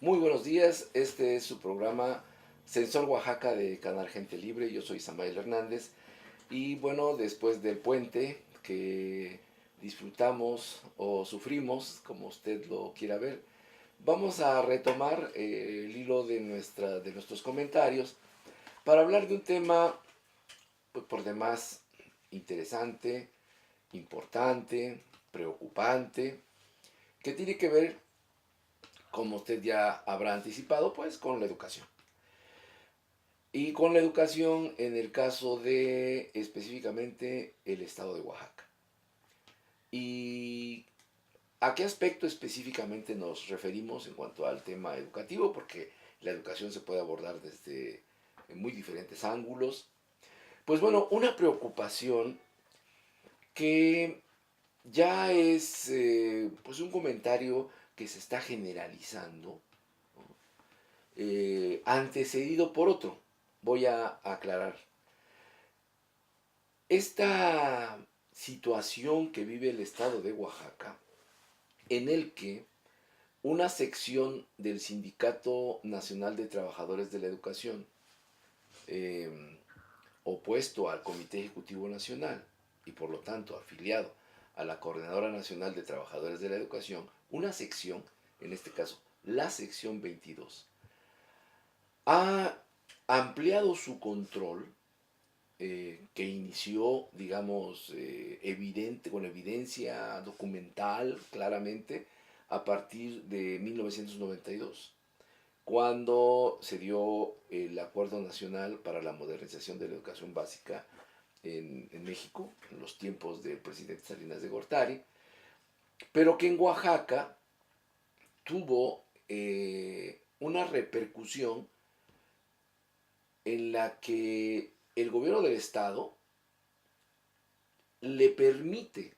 Muy buenos días, este es su programa Sensor Oaxaca de Canal Gente Libre. Yo soy Samael Hernández y bueno, después del puente que disfrutamos o sufrimos, como usted lo quiera ver, vamos a retomar el hilo de nuestros comentarios para hablar de un tema pues, por demás interesante, importante, preocupante, que tiene que ver, como usted ya habrá anticipado, pues con la educación. Y con la educación en el caso de específicamente el estado de Oaxaca. ¿Y a qué aspecto específicamente nos referimos en cuanto al tema educativo? Porque la educación se puede abordar desde muy diferentes ángulos. Pues bueno, una preocupación que ya es pues un comentario que se está generalizando, antecedido por otro. Voy a aclarar. Esta situación que vive el estado de Oaxaca, en el que una sección del Sindicato Nacional de Trabajadores de la Educación, eh, opuesto al Comité Ejecutivo Nacional y por lo tanto afiliado a la Coordinadora Nacional de Trabajadores de la Educación, una sección, en este caso la sección 22, ha ampliado su control que inició, digamos, con evidencia documental claramente a partir de 1992, cuando se dio el Acuerdo Nacional para la Modernización de la Educación Básica en México, en los tiempos del presidente Salinas de Gortari, pero que en Oaxaca tuvo una repercusión en la que el gobierno del Estado le permite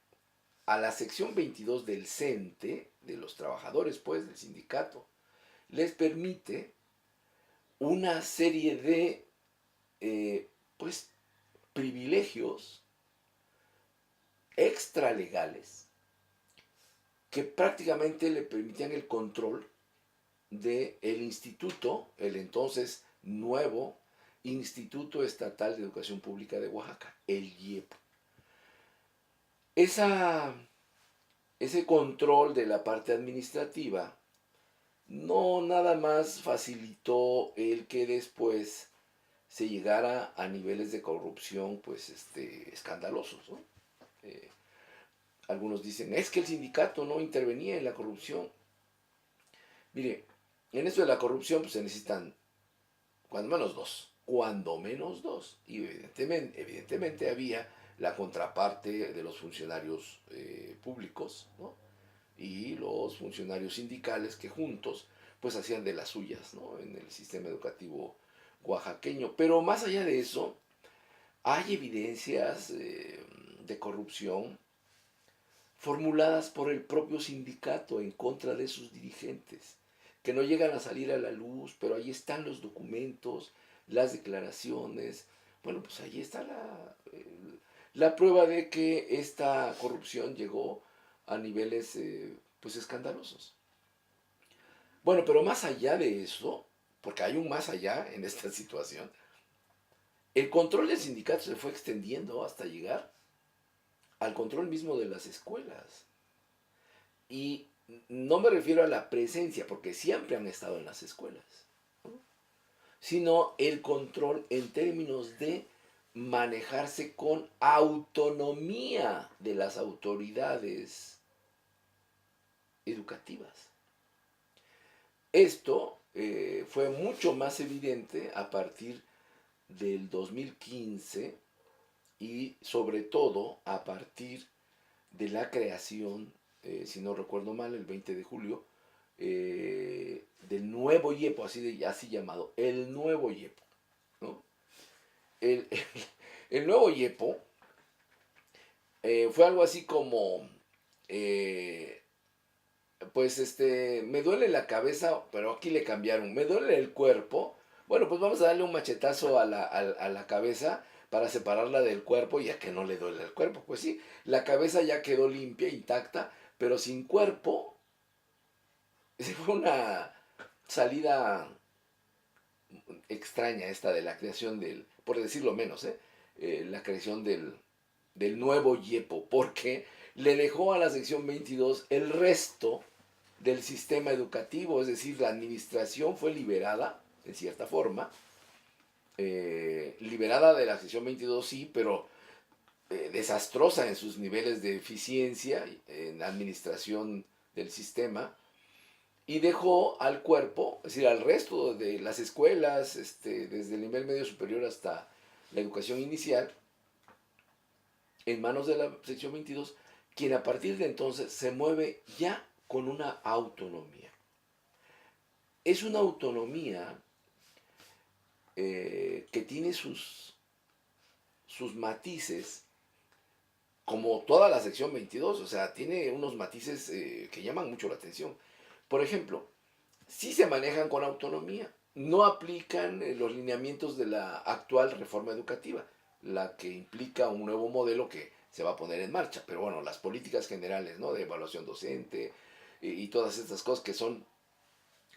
a la sección 22 del CENTE, de los trabajadores pues del sindicato, les permite una serie de pues privilegios extralegales que prácticamente le permitían el control del instituto, el entonces nuevo Instituto Estatal de Educación Pública de Oaxaca, el IEP. Esa, ese control de la parte administrativa no nada más facilitó el que después se llegara a niveles de corrupción pues escandalosos, ¿no? Eh, Algunos dicen, es que el sindicato no intervenía en la corrupción. Mire, en esto de la corrupción pues, se necesitan cuando menos dos. Y evidentemente había la contraparte de los funcionarios públicos, ¿no? Y los funcionarios sindicales que juntos pues hacían de las suyas, ¿no? En el sistema educativo oaxaqueño. Pero más allá de eso, hay evidencias de corrupción formuladas por el propio sindicato en contra de sus dirigentes, que no llegan a salir a la luz, pero ahí están los documentos, las declaraciones. Bueno, pues ahí está la prueba de que esta corrupción llegó a niveles pues escandalosos. Bueno, pero más allá de eso, porque hay un más allá en esta situación, el control del sindicato se fue extendiendo hasta llegar al control mismo de las escuelas. Y no me refiero a la presencia, porque siempre han estado en las escuelas, ¿no? Sino el control en términos de manejarse con autonomía de las autoridades educativas. Esto fue mucho más evidente a partir del 2015 y sobre todo a partir de la creación, si no recuerdo mal, el 20 de julio, del nuevo IEPO, así llamado, el nuevo IEPO, ¿no? El, el nuevo IEPO fue algo así como, eh, pues me duele la cabeza, pero aquí le cambiaron, me duele el cuerpo, bueno, pues vamos a darle un machetazo a la cabeza para separarla del cuerpo, ya que no le duele el cuerpo. Pues sí, la cabeza ya quedó limpia, intacta, pero sin cuerpo. Fue salida extraña esta de la creación del, por decirlo menos, la creación del nuevo YEPO, porque le dejó a la sección 22 el resto del sistema educativo, es decir, la administración fue liberada, en cierta forma, liberada de la sección 22 sí, pero desastrosa en sus niveles de eficiencia en la administración del sistema, y dejó al cuerpo, es decir, al resto de las escuelas, desde el nivel medio superior hasta la educación inicial, en manos de la sección 22, quien a partir de entonces se mueve ya con una autonomía. Es una autonomía que tiene sus matices, como toda la sección 22, o sea, tiene unos matices que llaman mucho la atención. Por ejemplo, sí se manejan con autonomía, no aplican los lineamientos de la actual reforma educativa, la que implica un nuevo modelo que se va a poner en marcha, pero bueno, las políticas generales, ¿no?, de evaluación docente y todas estas cosas que son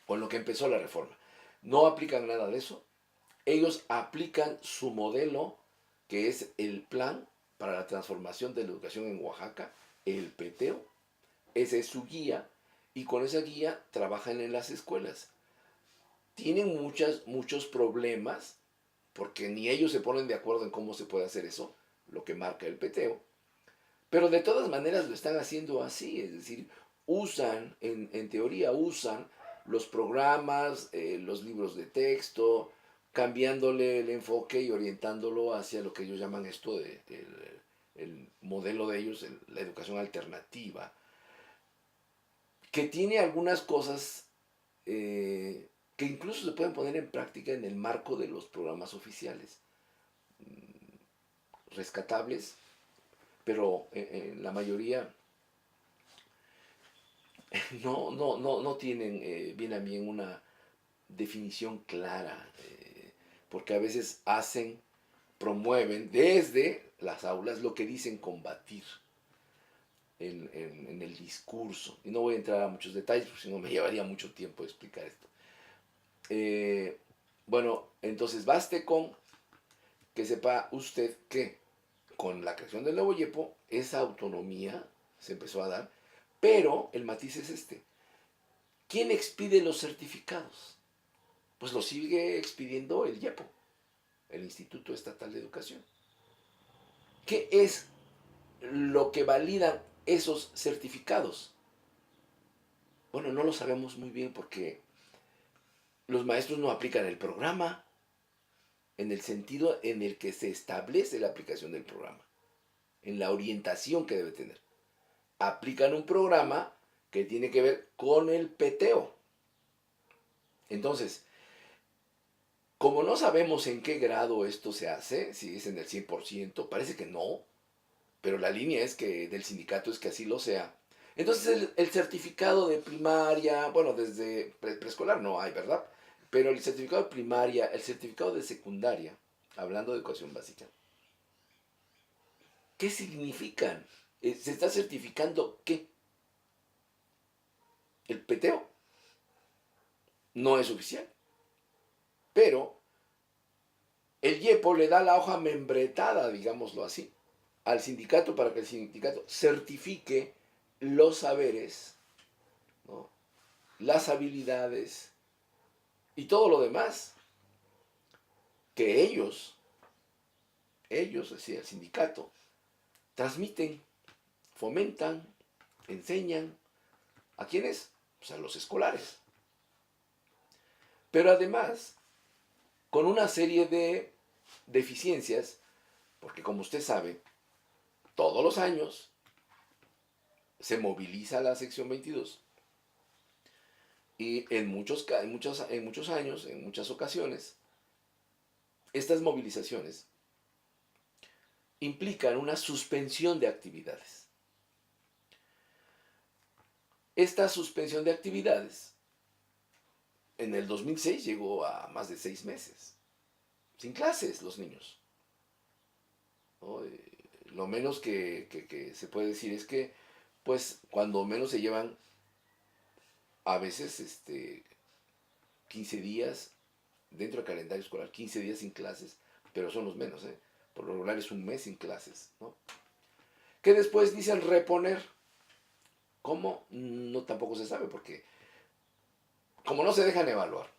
con lo que empezó la reforma, no aplican nada de eso. Ellos aplican su modelo, que es el Plan para la Transformación de la Educación en Oaxaca, el PTEO. Esa es su guía, y con esa guía trabajan en las escuelas. Tienen muchos problemas, porque ni ellos se ponen de acuerdo en cómo se puede hacer eso, lo que marca el PTEO, pero de todas maneras lo están haciendo así, es decir, usan, en teoría usan los programas, los libros de texto, cambiándole el enfoque y orientándolo hacia lo que ellos llaman esto de el modelo de ellos, la educación alternativa, que tiene algunas cosas que incluso se pueden poner en práctica en el marco de los programas oficiales, rescatables, pero en la mayoría no tienen bien a bien una definición clara, porque a veces promueven desde las aulas lo que dicen combatir en el discurso. Y no voy a entrar a muchos detalles, porque si no me llevaría mucho tiempo explicar esto. Bueno, entonces baste con que sepa usted que con la creación del nuevo YEPO, esa autonomía se empezó a dar, pero el matiz es este. ¿Quién expide los certificados? Pues lo sigue expidiendo el YEPO, el Instituto Estatal de Educación. ¿Qué es lo que validan esos certificados? Bueno, no lo sabemos muy bien porque los maestros no aplican el programa en el sentido en el que se establece la aplicación del programa, en la orientación que debe tener. Aplican un programa que tiene que ver con el PTEO. Entonces, como no sabemos en qué grado esto se hace, si es en el 100%, parece que no, pero la línea es que del sindicato es que así lo sea. Entonces el certificado de primaria, bueno, desde preescolar no hay, ¿verdad? Pero el certificado de primaria, el certificado de secundaria, hablando de educación básica, ¿qué significan? ¿Se está certificando qué? El PTEO no es oficial, pero el YEPO le da la hoja membretada, digámoslo así, al sindicato para que el sindicato certifique los saberes, ¿no?, las habilidades y todo lo demás que ellos, es decir, el sindicato, transmiten, fomentan, enseñan. ¿A quiénes? Pues a los escolares. Pero además, con una serie de deficiencias, porque como usted sabe, todos los años se moviliza la sección 22 y en muchos años, en muchas ocasiones, estas movilizaciones implican una suspensión de actividades. Esta suspensión de actividades en el 2006 llegó a más de 6 meses, sin clases los niños, ¿no? Lo menos que se puede decir es que, pues, cuando menos se llevan a veces 15 días, dentro del calendario escolar, 15 días sin clases, pero son los menos, ¿eh? Por lo regular es un mes sin clases, ¿no? Que después dicen reponer. ¿Cómo? No, tampoco se sabe, porque como no se dejan evaluar,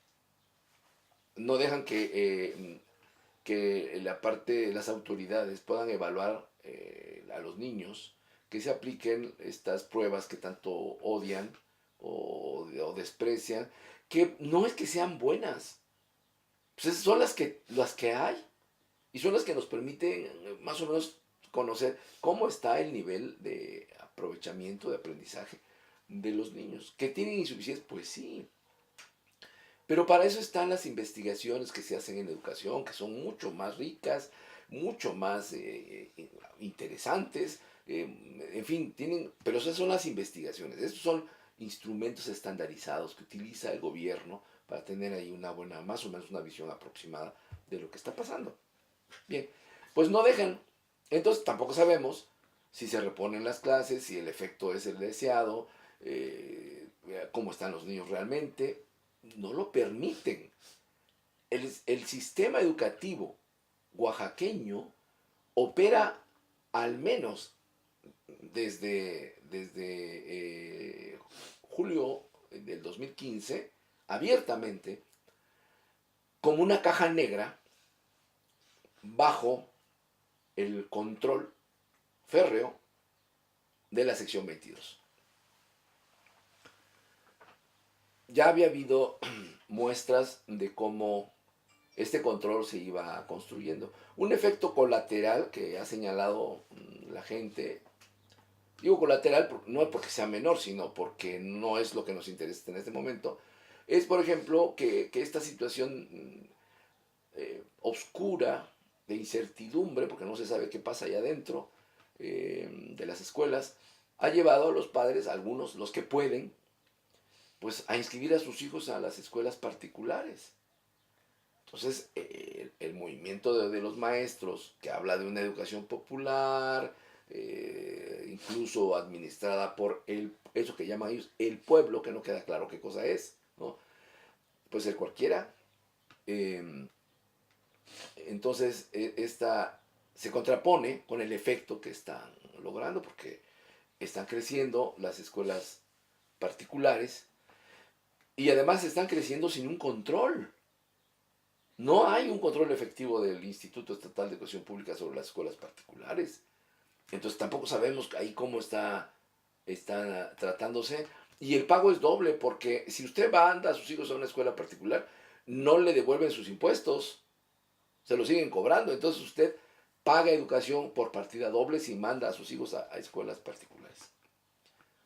no dejan que la parte, las autoridades puedan evaluar a los niños, que se apliquen estas pruebas que tanto odian o desprecian, que no es que sean buenas, pues son las que hay y son las que nos permiten más o menos conocer cómo está el nivel de aprovechamiento, de aprendizaje de los niños. ¿Que tienen insuficiencia? Pues sí, pero para eso están las investigaciones que se hacen en educación, que son mucho más ricas, mucho más interesantes, en fin, pero esas son las investigaciones, estos son instrumentos estandarizados que utiliza el gobierno para tener ahí una buena, más o menos una visión aproximada de lo que está pasando. Bien, pues no dejan, entonces tampoco sabemos si se reponen las clases, si el efecto es el deseado, cómo están los niños realmente, no lo permiten. El sistema educativo oaxaqueño opera al menos desde julio del 2015 abiertamente como una caja negra bajo el control férreo de la sección 22. Ya había habido muestras de cómo este control se iba construyendo. Un efecto colateral que ha señalado la gente, digo colateral no porque sea menor, sino porque no es lo que nos interesa en este momento, es por ejemplo que esta situación oscura, de incertidumbre, porque no se sabe qué pasa allá adentro de las escuelas, ha llevado a los padres, algunos, los que pueden, pues a inscribir a sus hijos a las escuelas particulares. Entonces, el movimiento de los maestros, que habla de una educación popular, incluso administrada por eso que llaman ellos el pueblo, que no queda claro qué cosa es, ¿no? Puede ser cualquiera. Entonces, esta se contrapone con el efecto que están logrando, porque están creciendo las escuelas particulares y además están creciendo sin un control. No hay un control efectivo del Instituto Estatal de Educación Pública sobre las escuelas particulares. Entonces tampoco sabemos ahí cómo está tratándose. Y el pago es doble, porque si usted manda a sus hijos a una escuela particular, no le devuelven sus impuestos, se lo siguen cobrando. Entonces usted paga educación por partida doble si manda a sus hijos a escuelas particulares.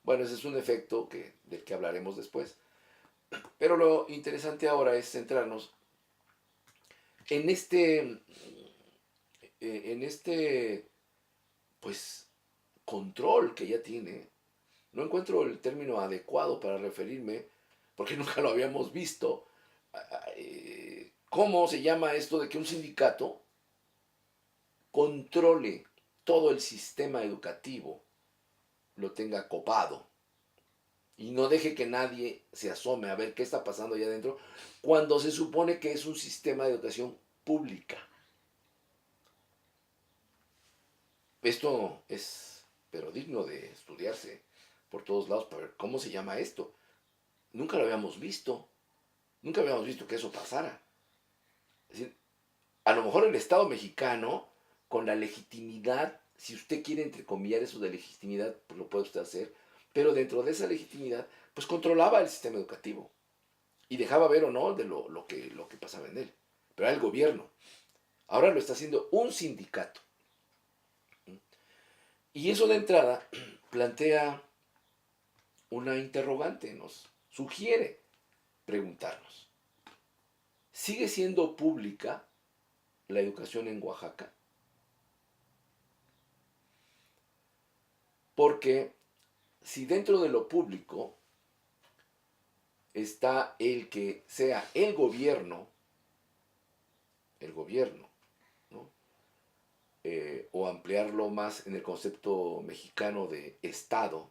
Bueno, ese es un efecto del que hablaremos después. Pero lo interesante ahora es centrarnos en este pues control que ya tiene. No encuentro el término adecuado para referirme, porque nunca lo habíamos visto. ¿Cómo se llama esto de que un sindicato controle todo el sistema educativo, lo tenga copado y no deje que nadie se asome a ver qué está pasando allá adentro, cuando se supone que es un sistema de educación pública? Esto es, pero digno de estudiarse por todos lados para ver cómo se llama esto. Nunca lo habíamos visto. Nunca habíamos visto que eso pasara. Es decir, a lo mejor el Estado mexicano, con la legitimidad, si usted quiere entrecomillar eso de legitimidad, pues lo puede usted hacer, pero dentro de esa legitimidad, pues controlaba el sistema educativo y dejaba ver o no de lo que pasaba en él. Pero era el gobierno. Ahora lo está haciendo un sindicato. Y eso de entrada plantea una interrogante, nos sugiere preguntarnos: ¿sigue siendo pública la educación en Oaxaca? Porque si dentro de lo público está el que sea el gobierno, ¿no? O ampliarlo más en el concepto mexicano de Estado,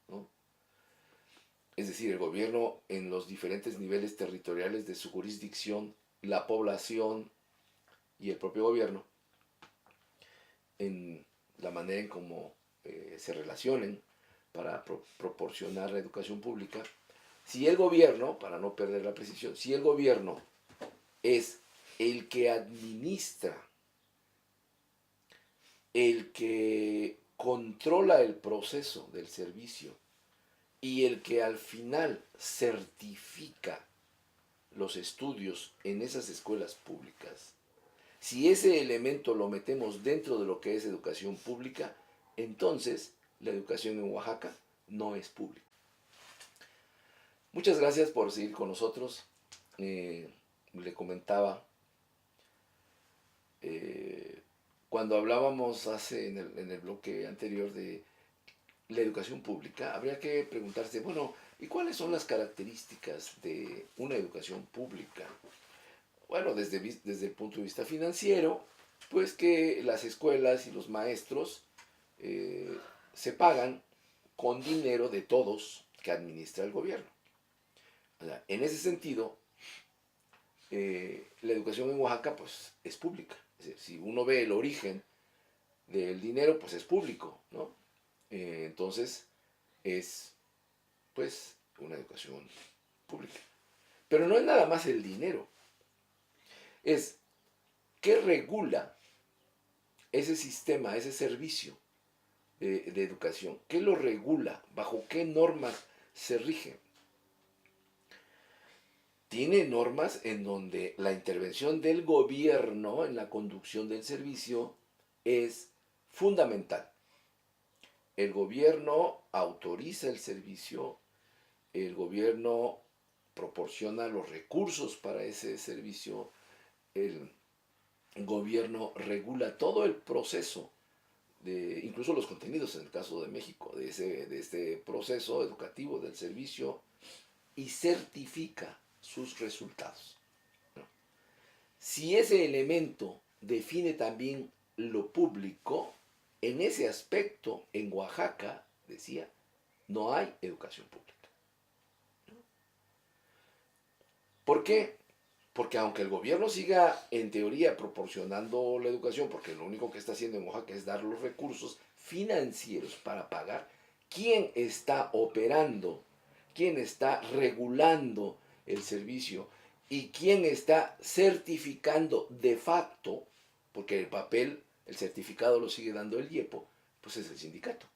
¿no? es decir, el gobierno en los diferentes niveles territoriales de su jurisdicción, la población y el propio gobierno, en la manera en cómo se relacionen para proporcionar la educación pública. Si el gobierno, para no perder la precisión, si el gobierno es el que administra, el que controla el proceso del servicio y el que al final certifica los estudios en esas escuelas públicas, si ese elemento lo metemos dentro de lo que es educación pública, entonces la educación en Oaxaca no es pública. Muchas gracias por seguir con nosotros. Le comentaba, cuando hablábamos en el bloque anterior de la educación pública, habría que preguntarse, bueno, ¿y cuáles son las características de una educación pública? Bueno, desde el punto de vista financiero, pues que las escuelas y los maestros se pagan con dinero de todos que administra el gobierno. O sea, en ese sentido, la educación en Oaxaca pues es pública. Es decir, si uno ve el origen del dinero, pues es público, ¿no? Entonces es pues una educación pública. Pero no es nada más el dinero. Es qué regula ese sistema, ese servicio de educación. ¿Qué lo regula? ¿Bajo qué normas se rige? Tiene normas en donde la intervención del gobierno en la conducción del servicio es fundamental. El gobierno autoriza el servicio, el gobierno proporciona los recursos para ese servicio, el gobierno regula todo el proceso, incluso los contenidos en el caso de México, de este proceso educativo del servicio, y certifica sus resultados. Si ese elemento define también lo público, en ese aspecto, en Oaxaca, decía, no hay educación pública. ¿Por qué? Porque aunque el gobierno siga en teoría proporcionando la educación, porque lo único que está haciendo en Oaxaca es dar los recursos financieros para pagar, ¿quién está operando? ¿Quién está regulando el servicio? ¿Y quién está certificando de facto? Porque el papel, el certificado lo sigue dando el IEPO, pues es el sindicato.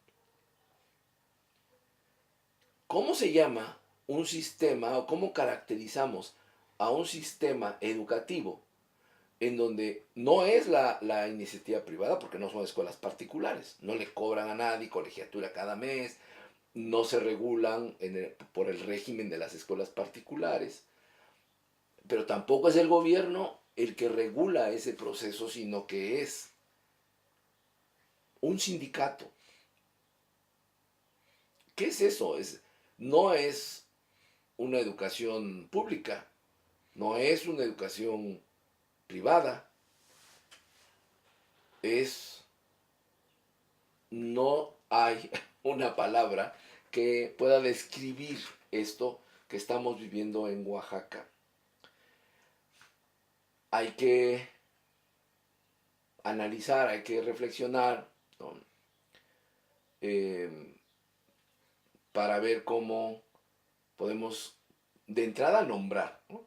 ¿Cómo se llama un sistema o cómo caracterizamos a un sistema educativo en donde no es la iniciativa privada, porque no son escuelas particulares, no le cobran a nadie colegiatura cada mes, no se regulan por el régimen de las escuelas particulares, pero tampoco es el gobierno el que regula ese proceso, sino que es un sindicato. ¿Qué es eso? No es una educación pública, no es una educación privada, no hay una palabra que pueda describir esto que estamos viviendo en Oaxaca. Hay que analizar, hay que reflexionar, ¿no? Para ver cómo podemos de entrada nombrar, ¿no?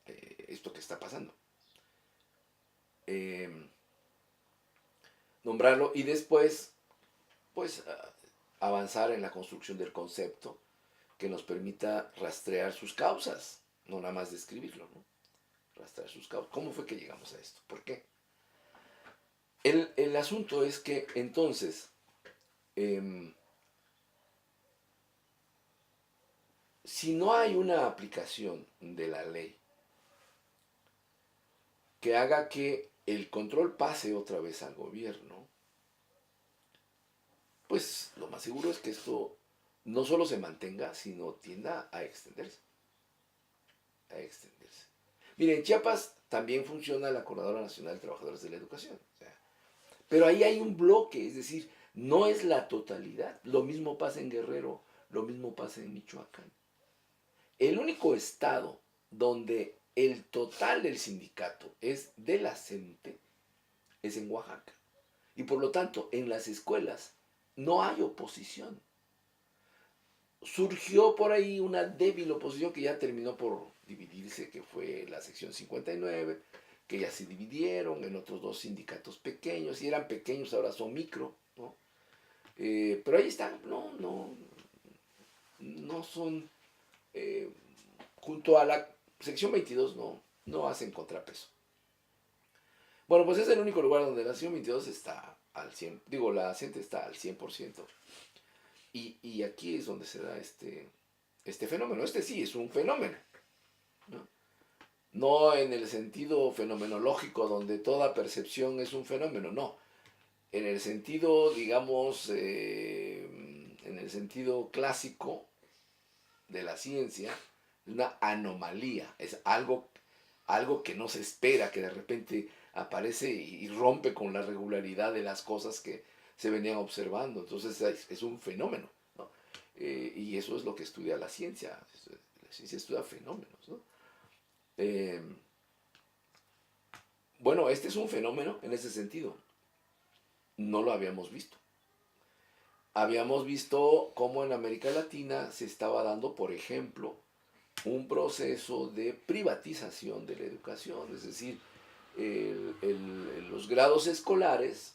Esto que está pasando. Nombrarlo y después pues avanzar en la construcción del concepto que nos permita rastrear sus causas, no nada más describirlo, ¿no? Rastrear sus causas. ¿Cómo fue que llegamos a esto? ¿Por qué? El asunto es que entonces si no hay una aplicación de la ley que haga que el control pase otra vez al gobierno, pues lo más seguro es que esto no solo se mantenga, sino tienda a extenderse. A extenderse. Miren, en Chiapas también funciona la Coordinadora Nacional de Trabajadores de la Educación. O sea, pero ahí hay un bloque, es decir, no es la totalidad. Lo mismo pasa en Guerrero, lo mismo pasa en Michoacán. El único estado donde el total del sindicato es de la CENTE es en Oaxaca. Y por lo tanto, en las escuelas no hay oposición. Surgió por ahí una débil oposición que ya terminó por dividirse, que fue la sección 59, que ya se dividieron en otros dos sindicatos pequeños, y eran pequeños, ahora son micro, ¿no? Pero ahí están, no son, eh, junto a la sección 22, no hacen contrapeso. Bueno, pues es el único lugar donde la sección 22 está al 100, digo, la CENTE está al 100%. Y aquí es donde se da este fenómeno. Este sí es un fenómeno, ¿no? No en el sentido fenomenológico donde toda percepción es un fenómeno, no. En el sentido, digamos, en el sentido clásico de la ciencia, es una anomalía, es algo que no se espera, que de repente aparece y rompe con la regularidad de las cosas que se venían observando. Entonces es un fenómeno, ¿no? Y eso es lo que estudia la ciencia. La ciencia estudia fenómenos, ¿no? Eh, bueno, este es un fenómeno en ese sentido. No lo habíamos visto. Habíamos visto cómo en América Latina se estaba dando, por ejemplo, un proceso de privatización de la educación, es decir, los grados escolares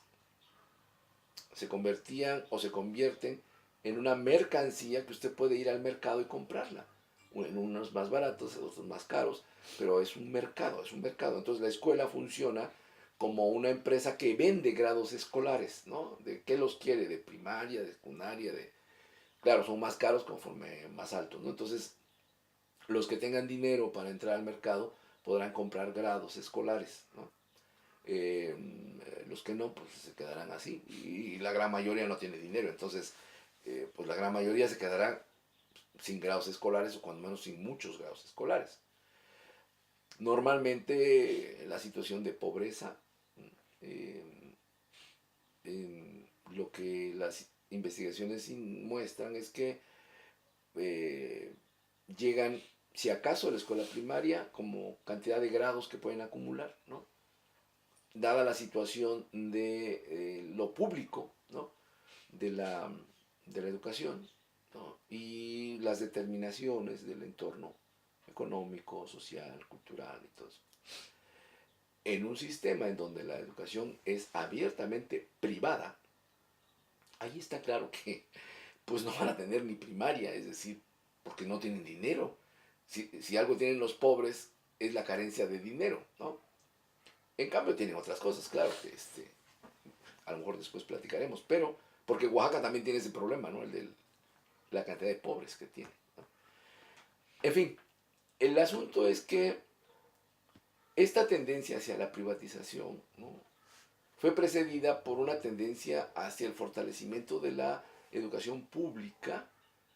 se convertían o se convierten en una mercancía que usted puede ir al mercado y comprarla. En unos más baratos, en otros más caros, pero es un mercado, es un mercado. Entonces la escuela funciona como una empresa que vende grados escolares, ¿no? ¿De qué los quiere? De primaria, de secundaria, de... Claro, son más caros conforme más altos, ¿no? Entonces, los que tengan dinero para entrar al mercado podrán comprar grados escolares, ¿no? Eh, los que no, pues se quedarán así. Y la gran mayoría no tiene dinero. Entonces, pues la gran mayoría se quedará sin grados escolares o cuando menos sin muchos grados escolares. Normalmente la situación de pobreza, eh, lo que las investigaciones muestran es que eh, llegan, si acaso, a la escuela primaria como cantidad de grados que pueden acumular, ¿no? Dada la situación de lo público, ¿no? de, la, de la educación, ¿no? Y las determinaciones del entorno económico, social, cultural y todo eso. En un sistema en donde la educación es abiertamente privada, ahí está claro que pues no van a tener ni primaria, es decir, porque no tienen dinero. Si algo tienen los pobres es la carencia de dinero, ¿no? En cambio tienen otras cosas, claro, que a lo mejor después platicaremos, pero porque Oaxaca también tiene ese problema, ¿no? El de la cantidad de pobres que tiene, ¿no? En fin, el asunto es que esta tendencia hacia la privatización, ¿no? fue precedida por una tendencia hacia el fortalecimiento de la educación pública,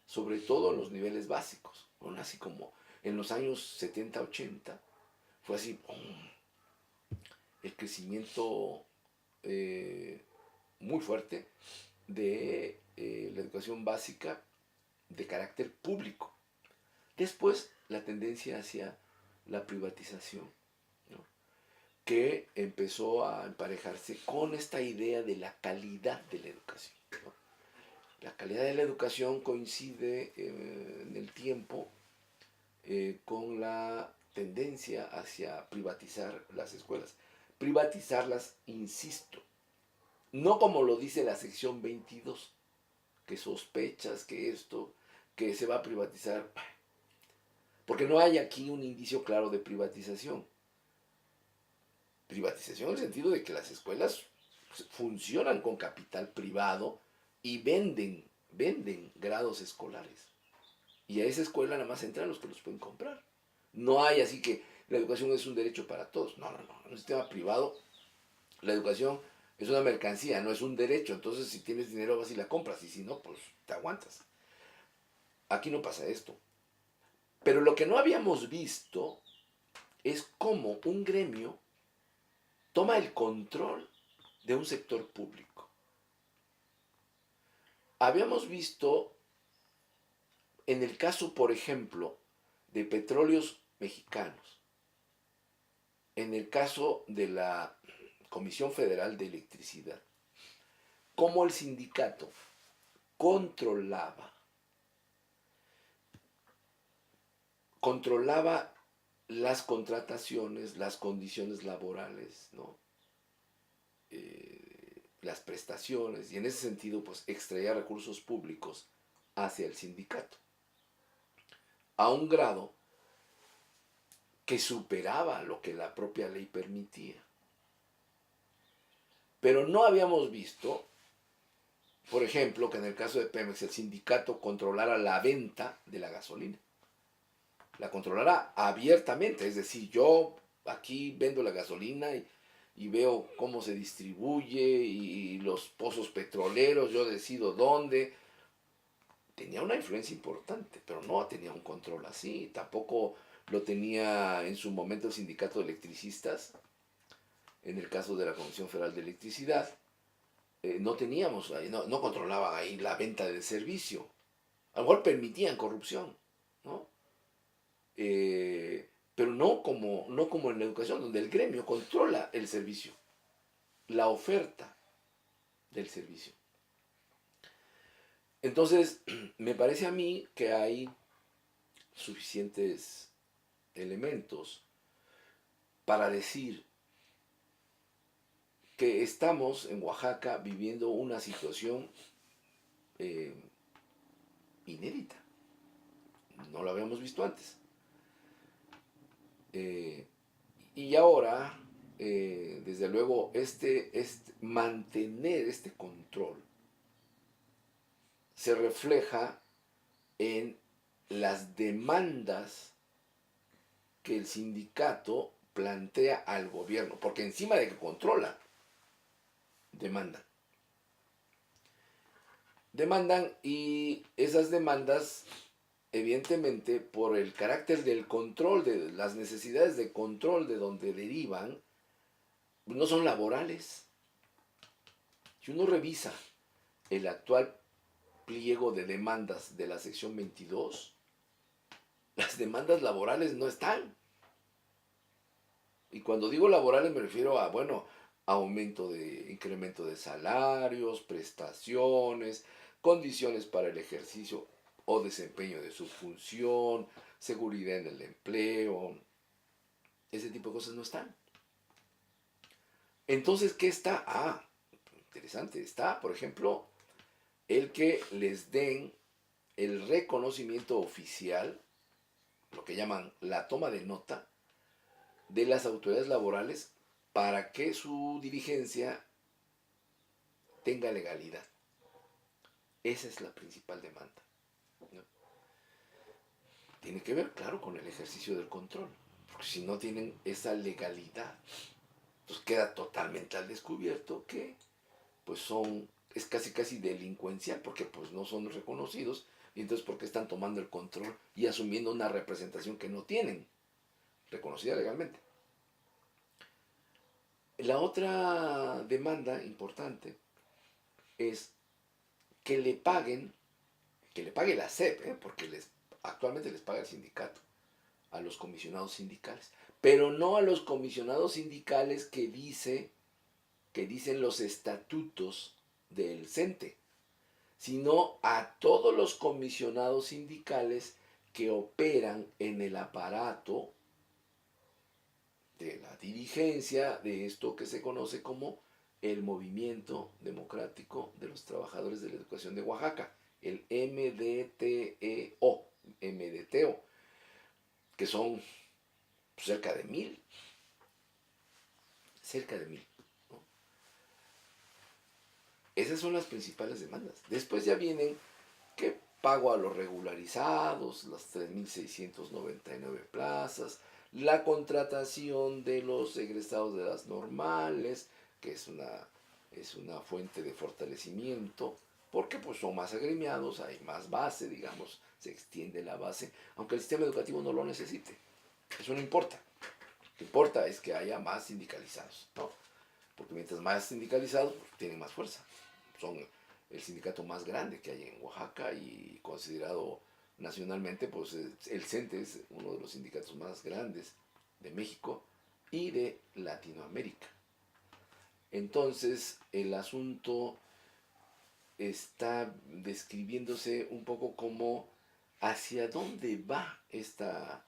sobre todo en los niveles básicos, ¿no? Así como en los años 70-80, fue así, el crecimiento muy fuerte de la educación básica de carácter público. Después, la tendencia hacia la privatización, ¿no? que empezó a emparejarse con esta idea de la calidad de la educación, ¿no? La calidad de la educación coincide en el tiempo con la tendencia hacia privatizar las escuelas. Privatizarlas, insisto, no como lo dice la sección 22, que sospechas que esto, que se va a privatizar, porque no hay aquí un indicio claro de privatización. Privatización en el sentido de que las escuelas funcionan con capital privado y venden grados escolares. Y a esa escuela nada más entran los que los pueden comprar. No hay así que la educación es un derecho para todos. No. En un sistema privado, la educación es una mercancía, no es un derecho. Entonces, si tienes dinero, vas y la compras. Y si no, pues te aguantas. Aquí no pasa esto. Pero lo que no habíamos visto es cómo un gremio toma el control de un sector público. Habíamos visto, en el caso, por ejemplo, de Petróleos Mexicanos, en el caso de la Comisión Federal de Electricidad, cómo el sindicato controlaba las contrataciones, las condiciones laborales, ¿no? Las prestaciones, y en ese sentido pues extraía recursos públicos hacia el sindicato, a un grado que superaba lo que la propia ley permitía. Pero no habíamos visto, por ejemplo, que en el caso de Pemex el sindicato controlara la venta de la gasolina. La controlara abiertamente, es decir, yo aquí vendo la gasolina y veo cómo se distribuye y los pozos petroleros, yo decido dónde. Tenía una influencia importante, pero no tenía un control así. Tampoco lo tenía en su momento el sindicato de electricistas, en el caso de la Comisión Federal de Electricidad. No teníamos, no controlaban ahí la venta del servicio. A lo mejor permitían corrupción, ¿no? Pero no como en la educación, donde el gremio controla el servicio, la oferta del servicio. Entonces, me parece a mí que hay suficientes elementos para decir que estamos en Oaxaca viviendo una situación eh, inédita. No lo habíamos visto antes. Y ahora, desde luego, mantener este control se refleja en las demandas que el sindicato plantea al gobierno, porque encima de que controla, demandan y esas demandas, evidentemente, por el carácter del control, de las necesidades de control de donde derivan, no son laborales. Si uno revisa el actual pliego de demandas de la sección 22, las demandas laborales no están. Y cuando digo laborales me refiero a, bueno, incremento de salarios, prestaciones, condiciones para el ejercicio o desempeño de su función, seguridad en el empleo, ese tipo de cosas no están. Entonces, ¿qué está? Interesante, está, por ejemplo, el que les den el reconocimiento oficial, lo que llaman la toma de nota, de las autoridades laborales para que su dirigencia tenga legalidad. Esa es la principal demanda, ¿no? Tiene que ver, claro, con el ejercicio del control, porque si no tienen esa legalidad, pues queda totalmente al descubierto que pues es casi delincuencial, porque pues no son reconocidos, y entonces ¿por qué están tomando el control y asumiendo una representación que no tienen, reconocida legalmente? La otra demanda importante es que le paguen, que le pague la SEP, porque actualmente les paga el sindicato, a los comisionados sindicales, pero no a los comisionados sindicales que dicen los estatutos del CENTE, sino a todos los comisionados sindicales que operan en el aparato de la dirigencia de esto que se conoce como el Movimiento Democrático de los Trabajadores de la Educación de Oaxaca, el MDTO, que son cerca de 1000, ¿no? Esas son las principales demandas. Después ya vienen que pago a los regularizados, las 3.699 plazas, la contratación de los egresados de las normales, que es una fuente de fortalecimiento, porque pues son más agremiados, hay más base, digamos, se extiende la base, aunque el sistema educativo no lo necesite. Eso no importa. Lo que importa es que haya más sindicalizados, ¿no? Porque mientras más sindicalizados, pues, tienen más fuerza. Son el sindicato más grande que hay en Oaxaca y considerado nacionalmente, pues el CENTE es uno de los sindicatos más grandes de México y de Latinoamérica. Entonces, el asunto está describiéndose un poco como hacia dónde va esta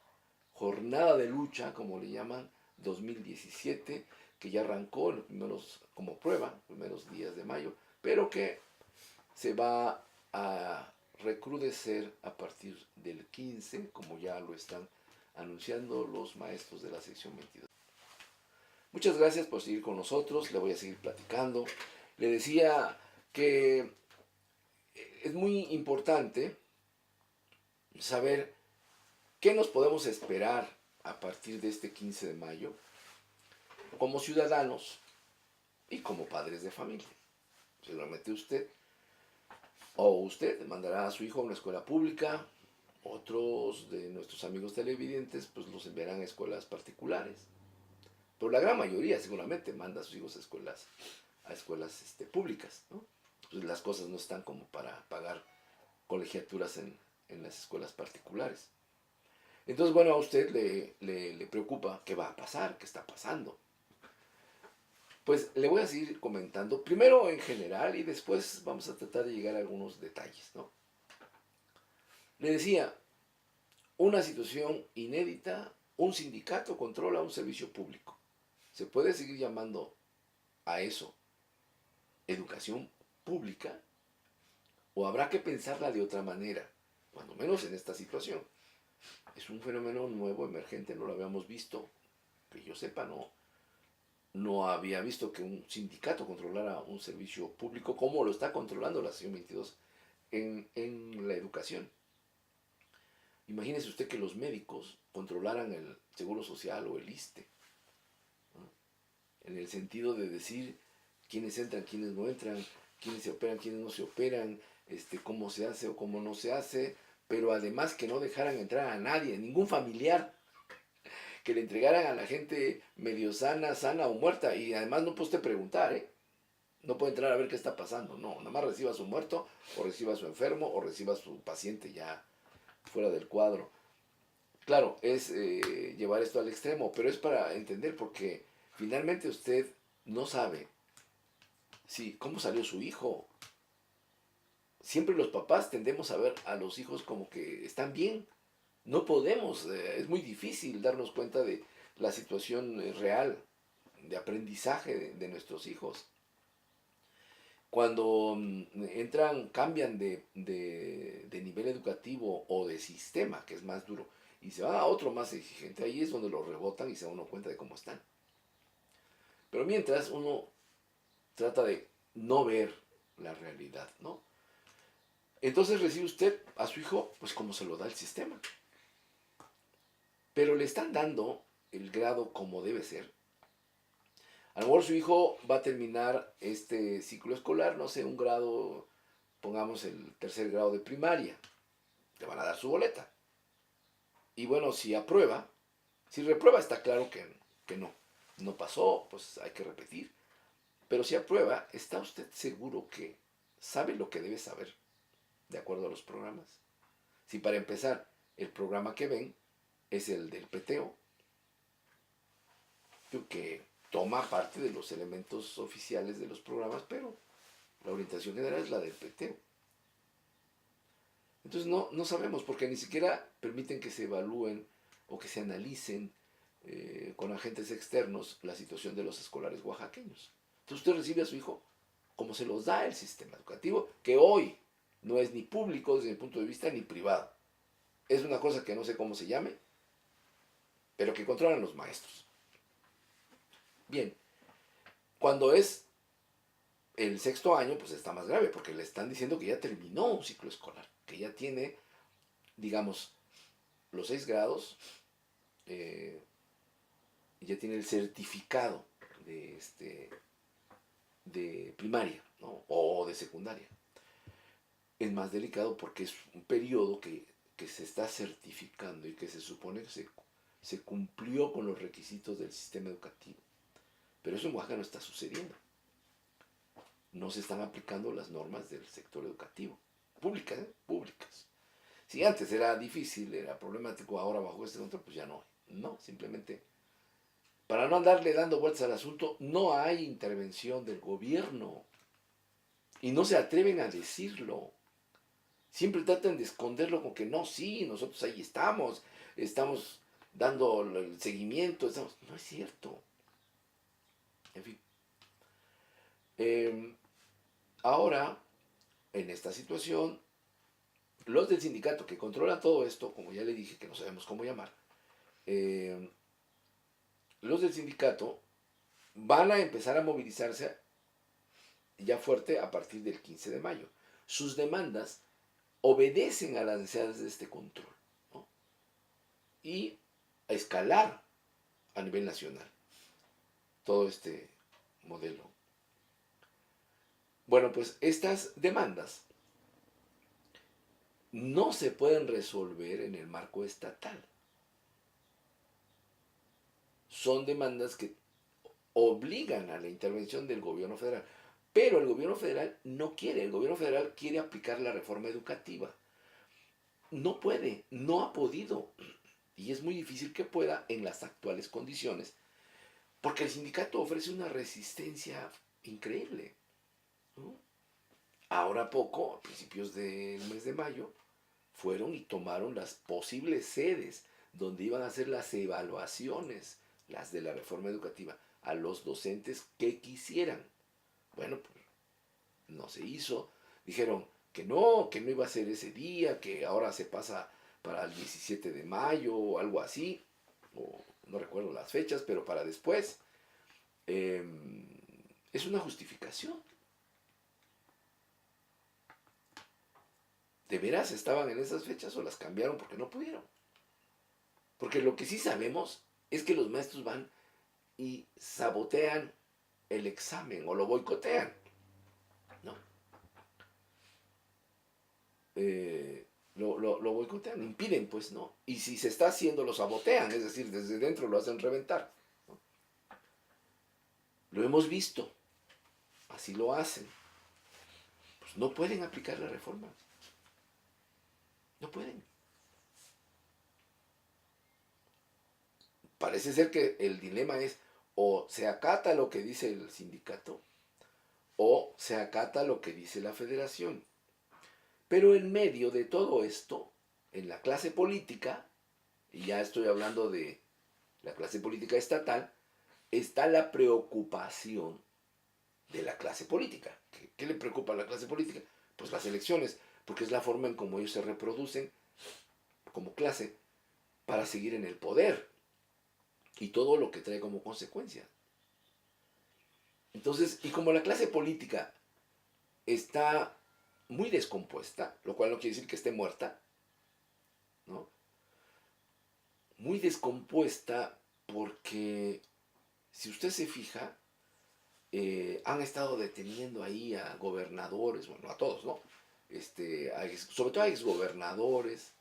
jornada de lucha, como le llaman, 2017, que ya arrancó en los primeros, como prueba, primeros días de mayo, pero que se va a recrudecer a partir del 15, como ya lo están anunciando los maestros de la sección 22. Muchas gracias por seguir con nosotros, le voy a seguir platicando. Le decía que es muy importante saber qué nos podemos esperar a partir de este 15 de mayo como ciudadanos y como padres de familia. Seguramente usted mandará a su hijo a una escuela pública, otros de nuestros amigos televidentes pues los enviarán a escuelas particulares. Pero la gran mayoría seguramente manda a sus hijos a escuelas públicas, ¿no? Pues las cosas no están como para pagar colegiaturas en las escuelas particulares. Entonces, bueno, a usted le preocupa qué va a pasar, qué está pasando. Pues le voy a seguir comentando, primero en general y después vamos a tratar de llegar a algunos detalles, ¿no? Le decía, una situación inédita, un sindicato controla un servicio público. ¿Se puede seguir llamando a eso educación pública? ¿O habrá que pensarla de otra manera? Cuando menos en esta situación. Es un fenómeno nuevo, emergente, no lo habíamos visto, que yo sepa, no había visto que un sindicato controlara un servicio público como lo está controlando la sección 22 en la educación. Imagínese usted que los médicos controlaran el Seguro Social o el ISSSTE, ¿no? En el sentido de decir quiénes entran, quiénes no entran, quiénes se operan, quiénes no se operan, cómo se hace o cómo no se hace, pero además que no dejaran entrar a nadie, ningún familiar, que le entregaran a la gente medio sana o muerta, y además no puede usted preguntar, ¿eh? No puede entrar a ver qué está pasando, no, nada más reciba a su muerto, o reciba a su enfermo, o reciba a su paciente ya fuera del cuadro. Claro, es llevar esto al extremo, pero es para entender, porque finalmente usted no sabe cómo salió su hijo. Siempre los papás tendemos a ver a los hijos como que están bien. No podemos, es muy difícil darnos cuenta de la situación real de aprendizaje de nuestros hijos. Cuando cambian de nivel educativo o de sistema, que es más duro, y se van a otro más exigente, ahí es donde lo rebotan y se da uno cuenta de cómo están. Pero mientras uno trata de no ver la realidad, ¿no? Entonces recibe usted a su hijo, pues como se lo da el sistema. Pero le están dando el grado como debe ser. A lo mejor su hijo va a terminar este ciclo escolar, no sé, un grado, pongamos el tercer grado de primaria. Le van a dar su boleta. Y bueno, si aprueba, si reprueba está claro que no pasó, pues hay que repetir. Pero si aprueba, ¿está usted seguro que sabe lo que debe saber de acuerdo a los programas? Si para empezar, el programa que ven es el del PTO, que toma parte de los elementos oficiales de los programas, pero la orientación general es la del PTO. Entonces no sabemos, porque ni siquiera permiten que se evalúen o que se analicen con agentes externos la situación de los escolares oaxaqueños. Entonces usted recibe a su hijo como se los da el sistema educativo, que hoy no es ni público desde mi punto de vista ni privado. Es una cosa que no sé cómo se llame, pero que controlan los maestros. Bien, cuando es el sexto año, pues está más grave, porque le están diciendo que ya terminó un ciclo escolar, que ya tiene, digamos, los 6 grados, ya tiene el certificado de primaria, ¿no? O de secundaria. Es más delicado porque es un periodo que se está certificando y que se supone que se cumplió con los requisitos del sistema educativo. Pero eso en Oaxaca no está sucediendo. No se están aplicando las normas del sector educativo. Públicas, ¿eh? Públicas. Si antes era difícil, era problemático, ahora bajo este control, pues ya no. No, simplemente, para no andarle dando vueltas al asunto, no hay intervención del gobierno. Y no se atreven a decirlo. Siempre tratan de esconderlo con que no, sí, nosotros ahí estamos dando el seguimiento, estamos... No es cierto. En fin. Eh, ahora, en esta situación, los del sindicato que controlan todo esto, como ya le dije que no sabemos cómo llamar, eh, los del sindicato van a empezar a movilizarse ya fuerte a partir del 15 de mayo. Sus demandas obedecen a las necesidades de este control, ¿no? Y a escalar a nivel nacional todo este modelo. Bueno, pues estas demandas no se pueden resolver en el marco estatal. Son demandas que obligan a la intervención del gobierno federal. Pero el gobierno federal no quiere, el gobierno federal quiere aplicar la reforma educativa. No puede, no ha podido. Y es muy difícil que pueda en las actuales condiciones, porque el sindicato ofrece una resistencia increíble, ¿no? Ahora poco, a principios del mes de mayo, fueron y tomaron las posibles sedes donde iban a hacer las evaluaciones, las de la reforma educativa, a los docentes que quisieran. Bueno, pues no se hizo. Dijeron que no iba a ser ese día, que ahora se pasa para el 17 de mayo o algo así, o no recuerdo las fechas, pero para después. Eh, es una justificación. ¿De veras estaban en esas fechas o las cambiaron porque no pudieron? Porque lo que sí sabemos es que los maestros van y sabotean el examen o lo boicotean, ¿no? Lo boicotean, impiden, pues, ¿no? Y si se está haciendo, lo sabotean, es decir, desde dentro lo hacen reventar, ¿no? Lo hemos visto, así lo hacen. Pues no pueden aplicar la reforma, no pueden. Parece ser que el dilema es o se acata lo que dice el sindicato o se acata lo que dice la federación. Pero en medio de todo esto, en la clase política, y ya estoy hablando de la clase política estatal, está la preocupación de la clase política. ¿Qué le preocupa a la clase política? Pues las elecciones, porque es la forma en cómo ellos se reproducen como clase para seguir en el poder y todo lo que trae como consecuencia. Entonces, y como la clase política está muy descompuesta, lo cual no quiere decir que esté muerta, ¿no? Muy descompuesta porque, si usted se fija, han estado deteniendo ahí a gobernadores, bueno, a todos, ¿no? Sobre todo a exgobernadores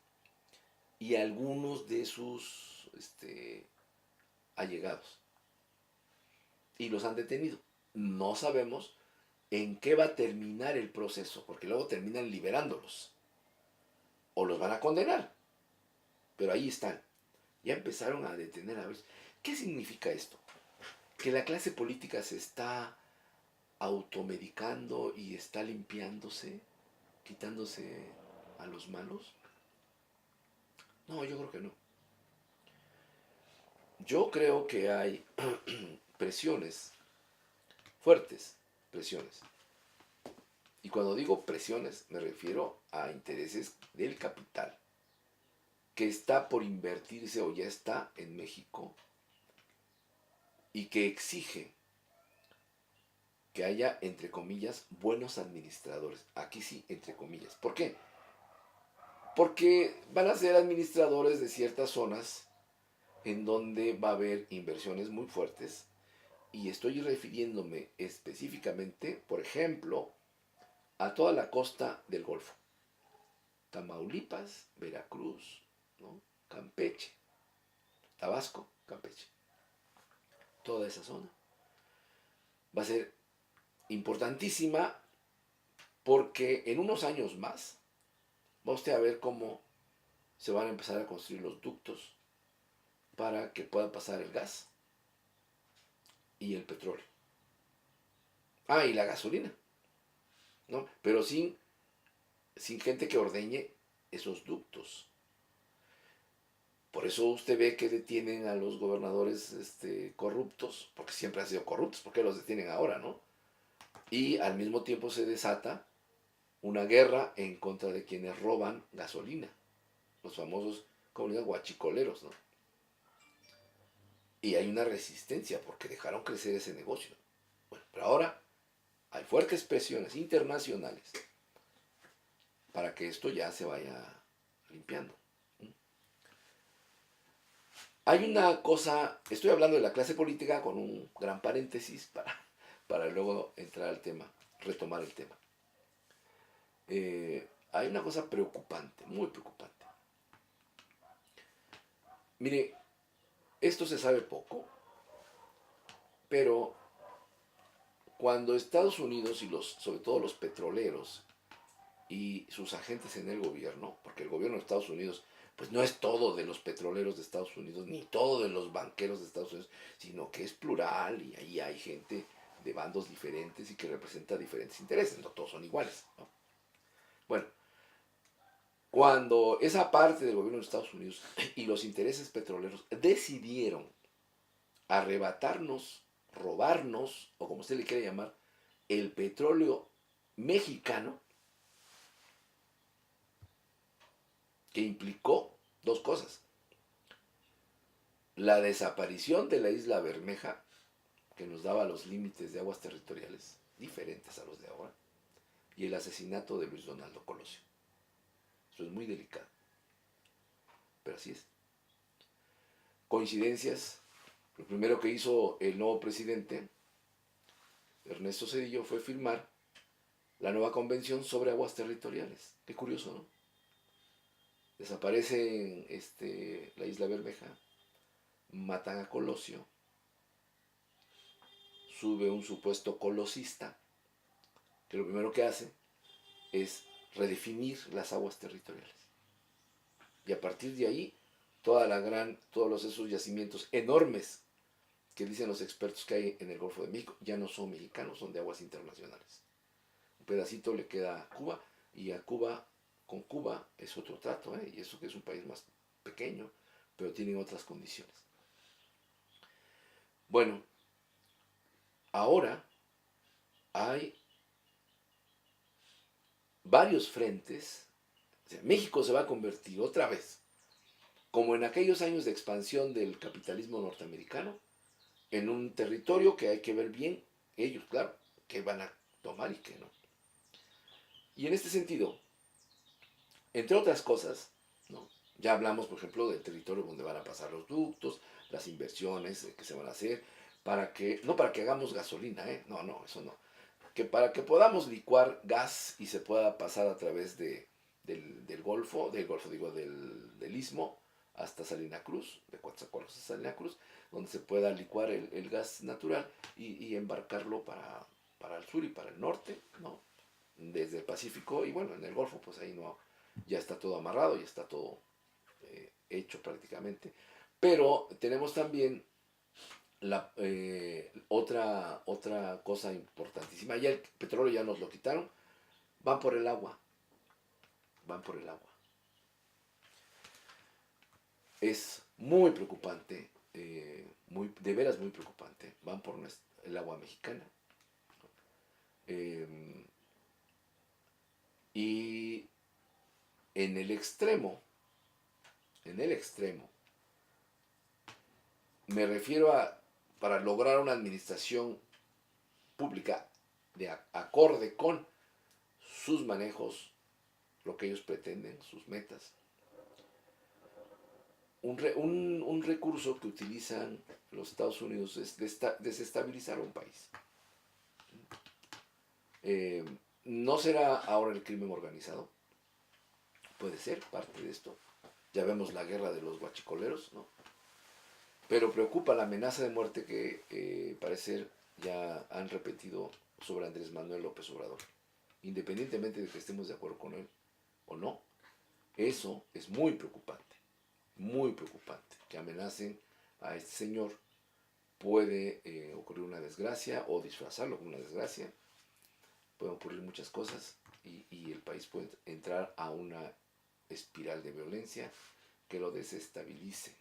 y a algunos de sus allegados. Y los han detenido. No sabemos en qué va a terminar el proceso, porque luego terminan liberándolos. O los van a condenar. Pero ahí están. Ya empezaron a detener a ver. ¿Qué significa esto? Que la clase política se está automedicando y está limpiándose, quitándose a los malos. No, yo creo que no. Yo creo que hay presiones, fuertes presiones. Y cuando digo presiones me refiero a intereses del capital que está por invertirse o ya está en México y que exige que haya, entre comillas, buenos administradores. Aquí sí, entre comillas. ¿Por qué? Porque van a ser administradores de ciertas zonas en donde va a haber inversiones muy fuertes. Y estoy refiriéndome específicamente, por ejemplo, a toda la costa del Golfo. Tamaulipas, Veracruz, ¿no? Campeche, Tabasco, Campeche. Toda esa zona va a ser importantísima porque en unos años más va usted a ver cómo se van a empezar a construir los ductos para que pueda pasar el gas y el petróleo. Ah, y la gasolina, ¿no? Pero sin gente que ordeñe esos ductos. Por eso usted ve que detienen a los gobernadores corruptos, porque siempre han sido corruptos, ¿por qué los detienen ahora, no? Y al mismo tiempo se desata una guerra en contra de quienes roban gasolina, los famosos comunidades guachicoleros, ¿no? Y hay una resistencia porque dejaron crecer ese negocio. Bueno, pero ahora hay fuertes presiones internacionales para que esto ya se vaya limpiando. Hay una cosa, estoy hablando de la clase política con un gran paréntesis para luego entrar al tema, retomar el tema. Hay una cosa preocupante, muy preocupante. Mire, esto se sabe poco, pero cuando Estados Unidos y sobre todo los petroleros y sus agentes en el gobierno, porque el gobierno de Estados Unidos pues no es todo de los petroleros de Estados Unidos, ni todo de los banqueros de Estados Unidos, sino que es plural y ahí hay gente de bandos diferentes y que representa diferentes intereses, no todos son iguales, ¿no? Bueno, cuando esa parte del gobierno de Estados Unidos y los intereses petroleros decidieron arrebatarnos, robarnos, o como usted le quiere llamar, el petróleo mexicano, que implicó dos cosas. La desaparición de la isla Bermeja, que nos daba los límites de aguas territoriales diferentes a los de ahora, y el asesinato de Luis Donaldo Colosio. Eso es muy delicado, pero así es. Coincidencias. Lo primero que hizo el nuevo presidente, Ernesto Zedillo, fue firmar la nueva convención sobre aguas territoriales. Qué curioso, ¿no? Desaparece la isla Bermeja, matan a Colosio, sube un supuesto colosista, que lo primero que hace es redefinir las aguas territoriales. Y a partir de ahí, todos esos yacimientos enormes que dicen los expertos que hay en el Golfo de México, ya no son mexicanos, son de aguas internacionales. Un pedacito le queda a Cuba, y a Cuba, con Cuba es otro trato, y eso que es un país más pequeño, pero tienen otras condiciones. Bueno, ahora hay varios frentes. O sea, México se va a convertir otra vez, como en aquellos años de expansión del capitalismo norteamericano, en un territorio que hay que ver bien, ellos, claro, que van a tomar y que no. Y en este sentido, entre otras cosas, ¿no? Ya hablamos, por ejemplo, del territorio donde van a pasar los ductos, las inversiones que se van a hacer, no para que hagamos gasolina, no, eso no, que para que podamos licuar gas y se pueda pasar a través del Golfo, digo, del Istmo, hasta Salina Cruz, de Coatzacoalcos a Salina Cruz, donde se pueda licuar el gas natural y embarcarlo para el sur y para el norte, ¿no? Desde el Pacífico, y bueno, en el Golfo, pues ahí no, ya está todo amarrado, ya está todo hecho prácticamente. Pero tenemos también otra cosa importantísima. Ya el petróleo ya nos lo quitaron, van por el agua, van por el agua. Es muy preocupante, de veras muy preocupante. Van por el agua mexicana. Y en el extremo, me refiero para lograr una administración pública de acorde con sus manejos, lo que ellos pretenden, sus metas. Un recurso que utilizan los Estados Unidos es desestabilizar un país. ¿No será ahora el crimen organizado? Puede ser parte de esto. Ya vemos la guerra de los guachicoleros, ¿no? Pero preocupa la amenaza de muerte que parecer ya han repetido sobre Andrés Manuel López Obrador. Independientemente de que estemos de acuerdo con él o no, Eso es muy preocupante, que amenacen a este señor. Puede ocurrir una desgracia o disfrazarlo como una desgracia, pueden ocurrir muchas cosas y el país puede entrar a una espiral de violencia que lo desestabilice.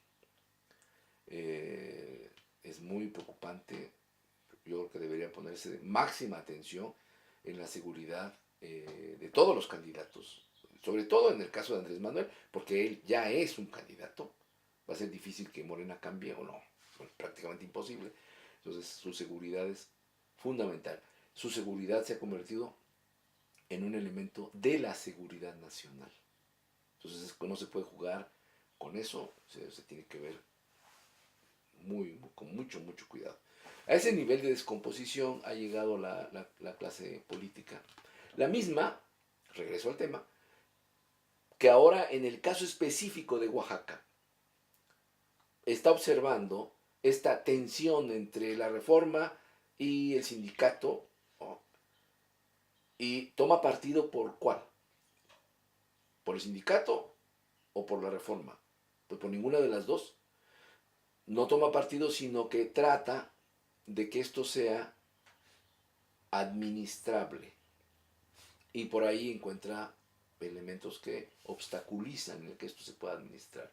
Es muy preocupante. Yo creo que debería ponerse de máxima atención en la seguridad de todos los candidatos, sobre todo en el caso de Andrés Manuel, porque él ya es un candidato. Va a ser difícil que Morena cambie o no, bueno, prácticamente imposible. Entonces su seguridad es fundamental. Su seguridad se ha convertido en un elemento de la seguridad nacional. Entonces no se puede jugar con eso, se tiene que ver con mucho cuidado. A ese nivel de descomposición ha llegado la clase política. La misma, regreso al tema, que ahora en el caso específico de Oaxaca está observando esta tensión entre la reforma y el sindicato, ¿no? Y toma partido por ¿cuál? ¿Por el sindicato o por la reforma? Pues por ninguna de las dos. No toma partido, sino que trata de que esto sea administrable. Y por ahí encuentra elementos que obstaculizan el que esto se pueda administrar.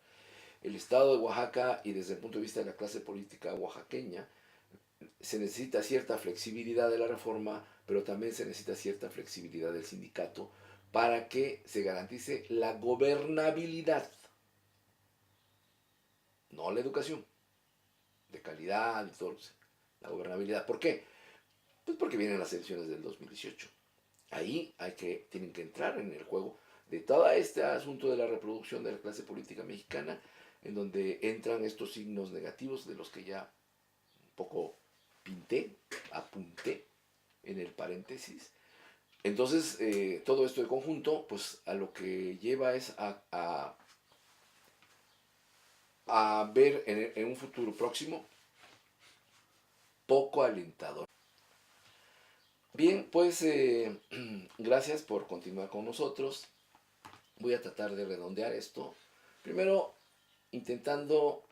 El Estado de Oaxaca, y desde el punto de vista de la clase política oaxaqueña, se necesita cierta flexibilidad de la reforma, pero también se necesita cierta flexibilidad del sindicato para que se garantice la gobernabilidad, no la educación, de calidad y todo, la gobernabilidad. ¿Por qué? Pues porque vienen las elecciones del 2018. Ahí tienen que entrar en el juego de todo este asunto de la reproducción de la clase política mexicana, en donde entran estos signos negativos de los que ya un poco apunté en el paréntesis. Entonces, todo esto de conjunto, pues a lo que lleva es a ver en un futuro próximo poco alentador. Bien, pues gracias por continuar con nosotros. Voy a tratar de redondear esto. Primero, intentando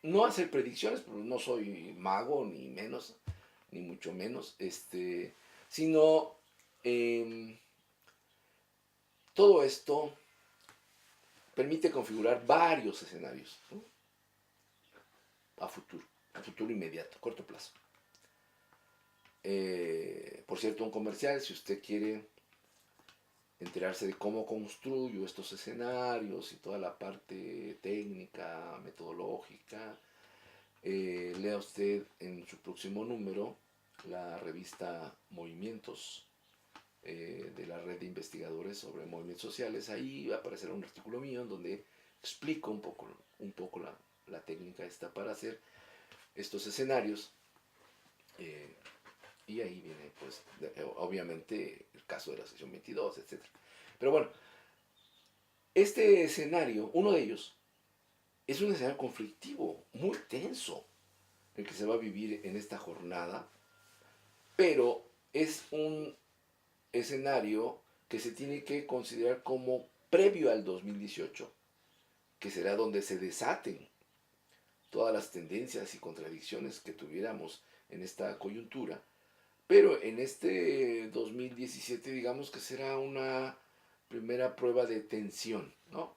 no hacer predicciones, porque no soy mago, ni menos, ni mucho menos, sino todo esto permite configurar varios escenarios, ¿no? A futuro inmediato, a corto plazo. Por cierto, un comercial, si usted quiere enterarse de cómo construyo estos escenarios y toda la parte técnica, metodológica, lea usted en su próximo número la revista Movimientos de la red de investigadores sobre movimientos sociales. Ahí va a aparecer un artículo mío en donde explico un poco la técnica esta para hacer estos escenarios. Y ahí viene, pues, obviamente, el caso de la sesión 22, etc. Pero bueno, este escenario, uno de ellos, es un escenario conflictivo, muy tenso, el que se va a vivir en esta jornada, pero es un escenario que se tiene que considerar como previo al 2018, que será donde se desaten todas las tendencias y contradicciones que tuviéramos en esta coyuntura. Pero en este 2017, digamos que será una primera prueba de tensión, ¿no?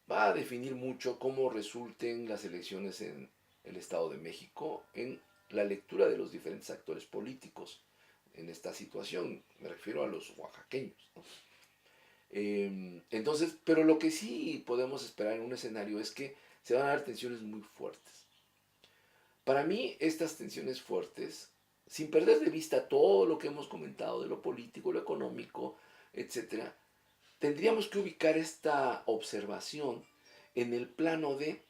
Va a definir mucho cómo resulten las elecciones en el Estado de México en la lectura de los diferentes actores políticos en esta situación. Me refiero a los oaxaqueños, ¿no? Entonces, pero lo que sí podemos esperar en un escenario es que se van a dar tensiones muy fuertes. Para mí, estas tensiones fuertes, sin perder de vista todo lo que hemos comentado de lo político, lo económico, etcétera, tendríamos que ubicar esta observación en el plano de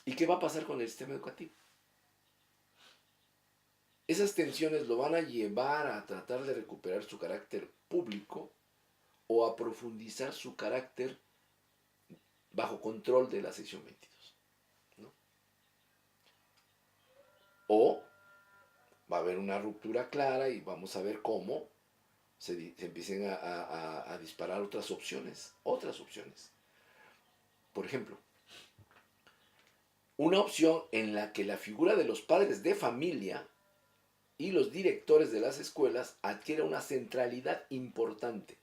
¿y qué va a pasar con el sistema educativo? Esas tensiones lo van a llevar a tratar de recuperar su carácter público o a profundizar su carácter bajo control de la sección 22, ¿no? O va a haber una ruptura clara y vamos a ver cómo se empiecen a disparar otras opciones, otras opciones. Por ejemplo, una opción en la que la figura de los padres de familia y los directores de las escuelas adquiere una centralidad importante.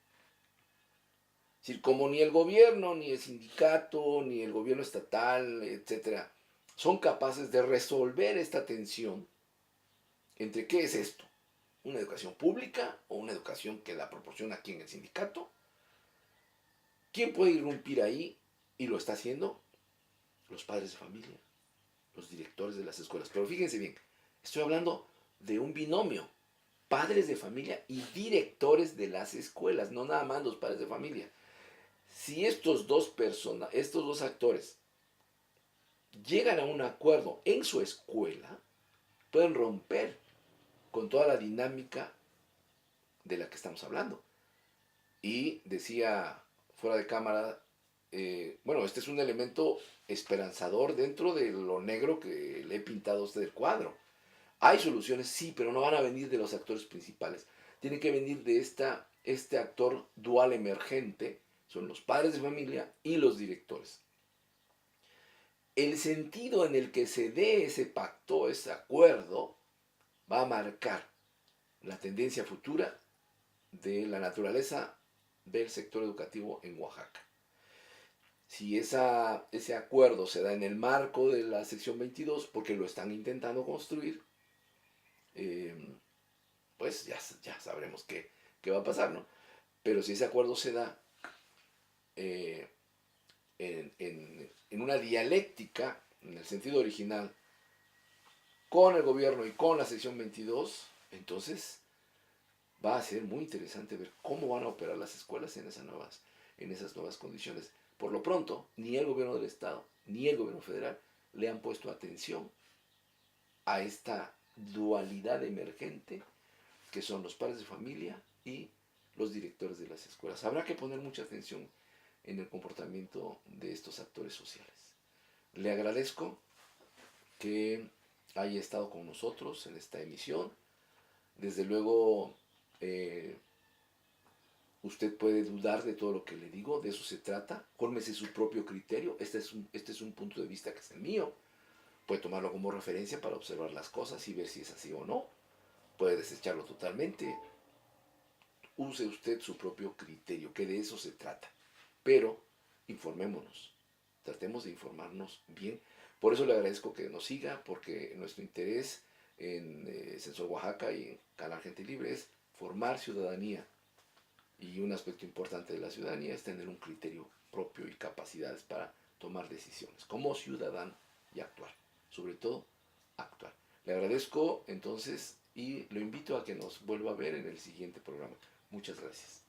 Es decir, como ni el gobierno, ni el sindicato, ni el gobierno estatal, etcétera, son capaces de resolver esta tensión entre qué es esto, una educación pública o una educación que la proporciona aquí en el sindicato. ¿Quién puede irrumpir ahí? Y lo está haciendo los padres de familia, los directores de las escuelas. Pero fíjense bien, estoy hablando de un binomio, padres de familia y directores de las escuelas, no nada más los padres de familia. Si estos dos actores llegan a un acuerdo en su escuela, pueden romper con toda la dinámica de la que estamos hablando. Y decía fuera de cámara, bueno, este es un elemento esperanzador dentro de lo negro que le he pintado a usted el cuadro. Hay soluciones, sí, pero no van a venir de los actores principales. Tiene que venir de este actor dual emergente, son los padres de familia y los directores. El sentido en el que se dé ese pacto, ese acuerdo, va a marcar la tendencia futura de la naturaleza del sector educativo en Oaxaca. Si ese acuerdo se da en el marco de la sección 22, porque lo están intentando construir, eh, pues ya sabremos qué va a pasar, ¿no? Pero si ese acuerdo se da eh, en una dialéctica, en el sentido original, con el gobierno y con la sección 22, entonces va a ser muy interesante ver cómo van a operar las escuelas en esas nuevas condiciones. Por lo pronto, ni el gobierno del Estado ni el gobierno federal le han puesto atención a esta dualidad emergente que son los padres de familia y los directores de las escuelas. Habrá que poner mucha atención en el comportamiento de estos actores sociales. Le agradezco que haya estado con nosotros en esta emisión. Desde luego, usted puede dudar de todo lo que le digo, de eso se trata. Fórmese su propio criterio. Este es un punto de vista que es el mío. Puede tomarlo como referencia para observar las cosas y ver si es así o no. Puede desecharlo totalmente. Use usted su propio criterio, que de eso se trata. Pero informémonos. Tratemos de informarnos bien. Por eso le agradezco que nos siga, porque nuestro interés en Sensor Oaxaca y en Canal Gente Libre es formar ciudadanía. Y un aspecto importante de la ciudadanía es tener un criterio propio y capacidades para tomar decisiones como ciudadano y actuar. Sobre todo, actuar. Le agradezco entonces y lo invito a que nos vuelva a ver en el siguiente programa. Muchas gracias.